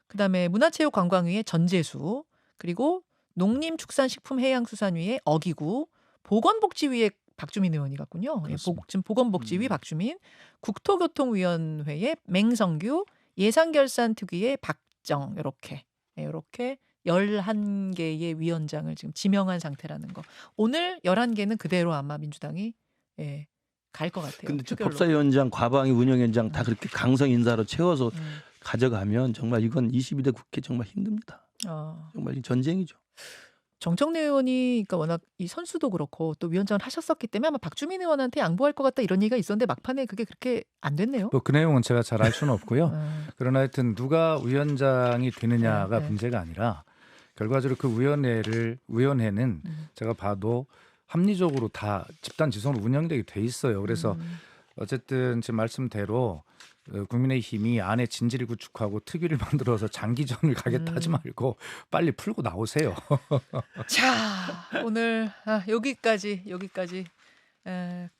그다음에 문화체육관광위의 전재수, 그리고 농림축산식품해양수산위의 어기구, 보건복지위의 박주민 의원이 갔군요. 예, 그렇습니다. 지금 보건복지위 박주민, 국토교통위원회의 맹성규, 예산결산특위의 박정 이렇게 11개의 위원장을 지금 지명한 상태라는 거. 오늘 11개는 그대로 아마 민주당이 갈 것 같아요. 근데 저 표결로. 법사위원장, 과방위 운영위원장 다 그렇게 강성 인사로 채워서 가져가면 정말 이건 22대 국회 정말 힘듭니다. 정말 전쟁이죠. 정청래 의원이 그러니까 워낙 이 선수도 그렇고 또 위원장을 하셨었기 때문에 아마 박주민 의원한테 양보할 것 같다 이런 얘기가 있었는데 막판에 그게 그렇게 안 됐네요. 뭐 그 내용은 제가 잘 알 수는 없고요. 그러나 하여튼 누가 위원장이 되느냐가 네. 문제가 아니라 결과적으로 그 위원회는 제가 봐도 합리적으로 다 집단 지성으로 운영되게 돼 있어요. 그래서 어쨌든 지금 말씀대로 국민의힘이 안에 진지를 구축하고 특위를 만들어서 장기전을 가겠다 하지 말고 빨리 풀고 나오세요. 자, 오늘 여기까지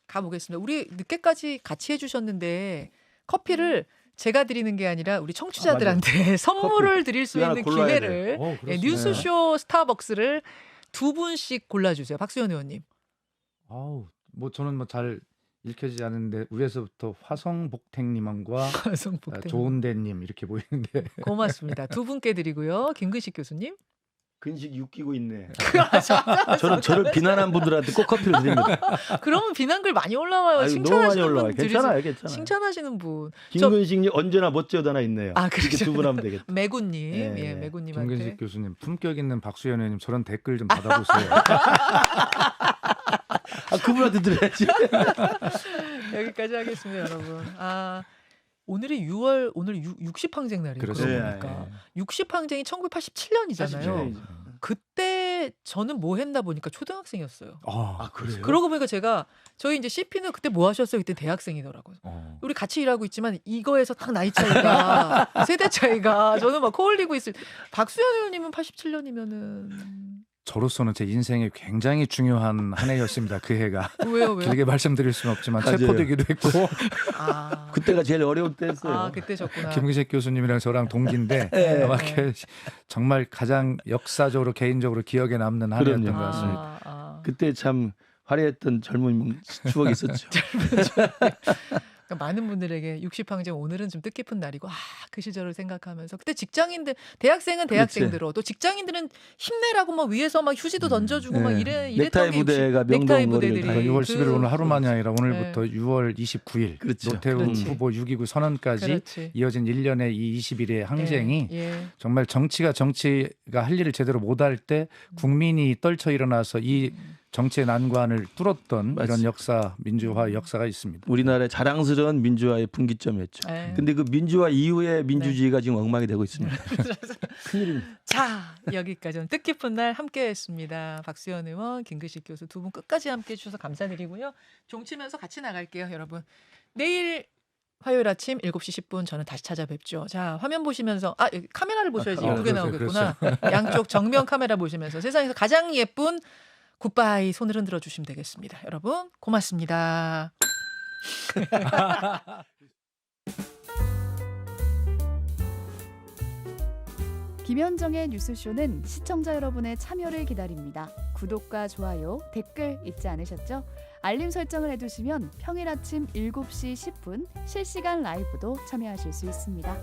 가보겠습니다. 우리 늦게까지 같이 해주셨는데 커피를 제가 드리는 게 아니라 우리 청취자들한테 선물을 드릴 수 하나 있는 골라야 기회를 그렇습니다. 뉴스쇼 스타벅스를 2분씩 골라주세요. 박수현 의원님. 아우, 뭐 저는 뭐 잘 읽혀지지 않는데 위에서부터 화성복택님과 조은대님 이렇게 보이는데 고맙습니다. 두 분께 드리고요. 김근식 교수님. 근식 웃기고 있네. 저를 비난한 분들한테 꼭 커피를 드립니다. 그러면 비난글 많이 올라와요. 아유, 너무 많이 칭찬하시는 올라와요. 분 괜찮아요, 괜찮아요. 칭찬하시는 분. 김근식님 언제나 멋져도 하나 있네요. 그렇죠. 이렇게 두 분 하면 되겠다. 매구님, 네. 매구님한테. 김근식 교수님 품격 있는 박수현 의원님 저런 댓글 좀 받아보세요. 그분한테 드려야지. 여기까지 하겠습니다, 여러분. 오늘이 6월 오늘 60항쟁 날이에요. 그렇습니다. 그러니까 60항쟁이 1987년이잖아요. 그때 저는 뭐 했나 보니까 초등학생이었어요. 그래요? 그러고 보니까 저희 이제 CP는 그때 뭐 하셨어요? 그때 대학생이더라고요. 우리 같이 일하고 있지만 이거에서 딱 나이 차이가 세대 차이가 저는 막 코올리고 있을. 박수현 의원님은 87년이면은 저로서는 제 인생에 굉장히 중요한 한 해였습니다. 그 해가. 왜요? 길게 말씀드릴 수는 없지만 맞아요. 체포되기도 했고 아, 그때가 제일 어려운 때였어요. 아 그때셨구나. 김기식 교수님이랑 저랑 동기인데 네. 아마 정말 가장 역사적으로 개인적으로 기억에 남는 한 해였던 그럼요. 것 같습니다. 그때 참 화려했던 젊은 추억이 있었죠. 그러니까 많은 분들에게 60항쟁 오늘은 좀 뜻깊은 날이고 그 시절을 생각하면서 그때 직장인들 대학생은 대학생대로 또 직장인들은 힘내라고 막 위에서 막 휴지도 던져주고 막 이랬던 넥타이 게 부대가 넥타이 명동 부대들이 거리를 6월 11일 오늘 하루만이 아니라 오늘부터 네. 6월 29일 그렇죠. 노태우 그렇지. 후보 6.29 선언까지 그렇지. 이어진 1년의 이 20일의 항쟁이 예. 정말 정치가 할 일을 제대로 못할 때 국민이 떨쳐 일어나서 이 정치의 난관을 뚫었던 맞습니다. 이런 역사, 민주화 역사가 있습니다. 우리나라의 자랑스러운 민주화의 분기점이었죠. 예. 근데 그 민주화 이후에 민주주의가 지금 엉망이 되고 있습니다. 큰일입니다. 자, 여기까지 오늘 뜻깊은 날 함께했습니다. 박수현 의원, 김기식 교수 두 분 끝까지 함께해 주셔서 감사드리고요. 종치면서 같이 나갈게요, 여러분. 내일 화요일 아침 7시 10분 저는 다시 찾아뵙죠. 자, 화면 보시면서 여기 카메라를 보셔야지 예쁘게 나오겠구나. 양쪽 정면 카메라 보시면서 세상에서 가장 예쁜 굿바이 손을 흔들어 주시면 되겠습니다. 여러분 고맙습니다. 김현정의 뉴스쇼는 시청자 여러분의 참여를 기다립니다. 구독과 좋아요, 댓글 잊지 않으셨죠? 알림 설정을 해두시면 평일 아침 7시 10분 실시간 라이브도 참여하실 수 있습니다.